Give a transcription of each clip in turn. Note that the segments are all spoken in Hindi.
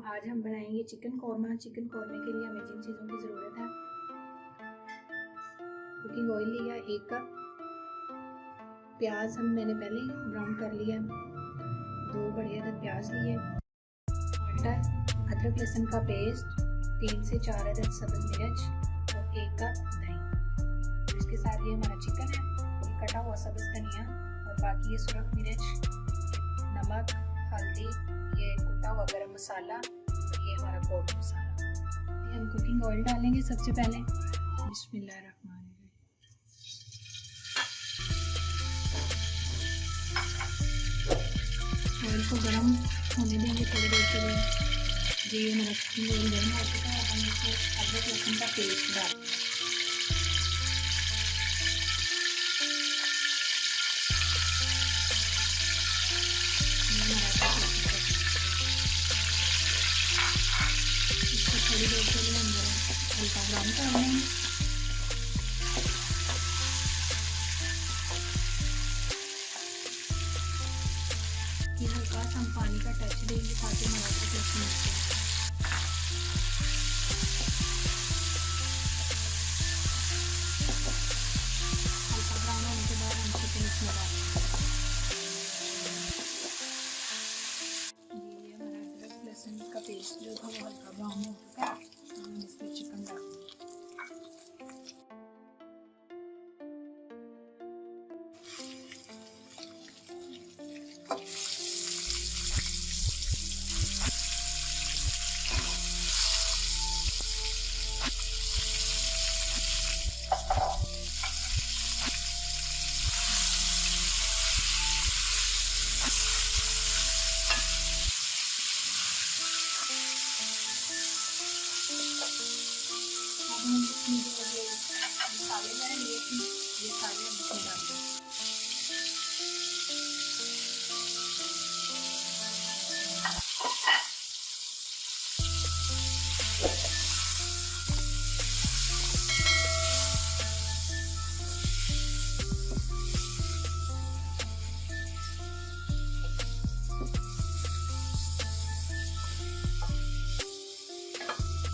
आज हम बनाएंगे चिकन कौरमा। चिकन कौरमे के लिए हमें जिन चीज़ों की ज़रूरत है, कुकिंग ऑयल लिया 1 कप, प्याज मैंने पहले ब्राउन कर लिया, 2 बड़े अदद प्याज लिए, टमाटर, अदरक लहसुन का पेस्ट, 3 से 4 अदद सब्ज़ मिर्च और 1 कप दही। इसके साथ ये हमारा चिकन है, ये कटा हुआ सब्ज़ धनिया और बाकी ये सुरख मिर्च, नमक, हल्दी, ये कुटा हुआ गरम मसाला, ये हमारा कोट मसाला। ये हम कुकिंग ऑयल डालेंगे सबसे पहले। बिस्मिल्लाहिर्रहमानिर्रहीम। ऑयल को गरम होने देंगे थोड़ी देर के लिए। ये हमारा कुकिंग ऑयल गर्म हो चुका है। हम इसमें अदरक लहसुन का पेस्ट डालें। थोड़ी देर के लिए हम हल्का ब्राउन कर लेंगे। ये हल्का सा हम पानी का टच देंगे ताकि हमारा लहसुन हल्का ब्राउन होने के बाद हम चिकन इसमें डालेंगे। ये हमारा अदरक लहसुन का पेस्ट जो था वो हल्का ब्राउन हो चुका है। हम इसमें चिकन डालेंगे। मसाले मैंने लिए थे, ये सारे हम इसमें डाल देंगे।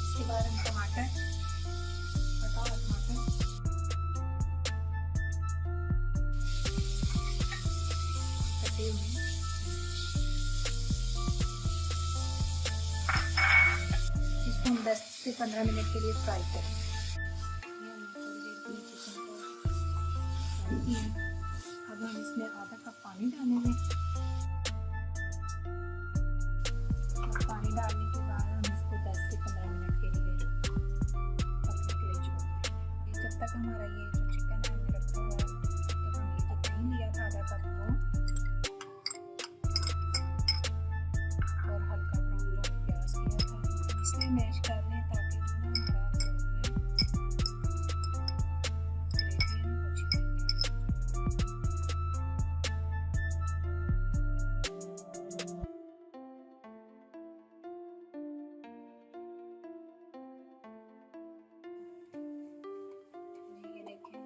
इसके बाद हम टमाटर, इसको हम 10 से 15 मिनट के लिए फ्राई करेंगे। अब हम इसमें आधा कप पानी डालेंगे और पानी डालने के बाद हम इसको 10 से 15 मिनट के लिए पकने के लिए छोड़ देंगे। जब तक हमारा ये जो चिकन है हमने रखा हुआ है, तो हम ये जो दही लिया था आधा कप वो और हल्का ब्राउन जो प्याज किया था इसमें मैश कर लें ताकि जो ना हमारा ग्रेवी है ना अच्छी बने। ये देखें,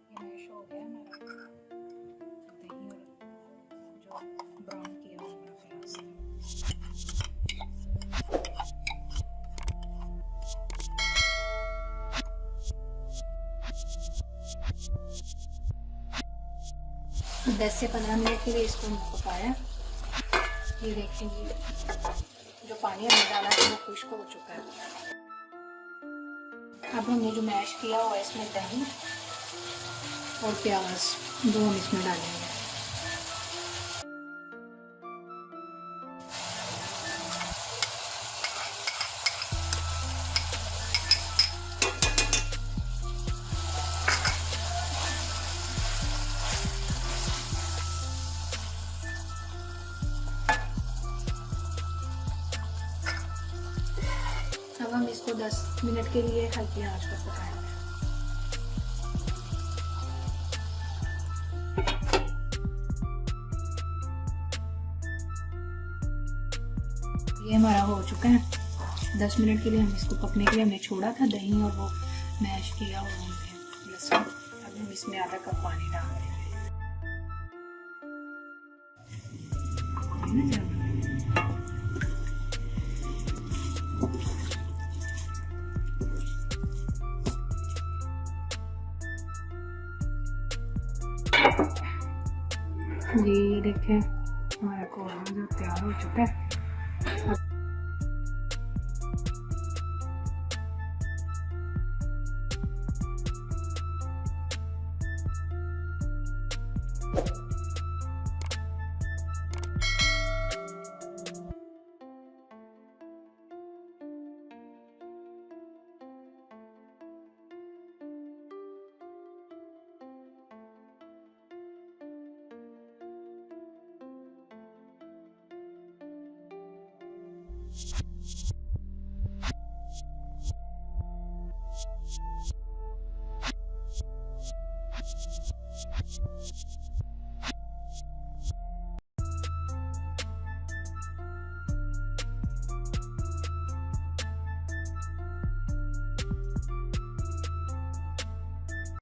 ये मैश हो गया हमारा दही और जो ब्राउन किया हुआ प्याज था। 10 से 15 मिनट के लिए इसको हमने पकाया। ये देखेंगे जो पानी हमने डाला था वो खुश्क हो चुका है। अब हमने जो मैश किया हुआ है इसमें दही और प्याज दो हम इसमें डालेंगे। अब हम इसको 10 मिनट के लिए हल्की आंच पर पकाएंगे। ये हमारा हो चुका है। 10 मिनट के लिए हम इसको पकने के लिए हमने छोड़ा था, दही और वो मैश किया हुआ हमने लहसुन। अब हम इसमें आधा कप पानी डाल देंगे। जी ये देखें हमारा कौरमा जो तैयार हो चुका है। You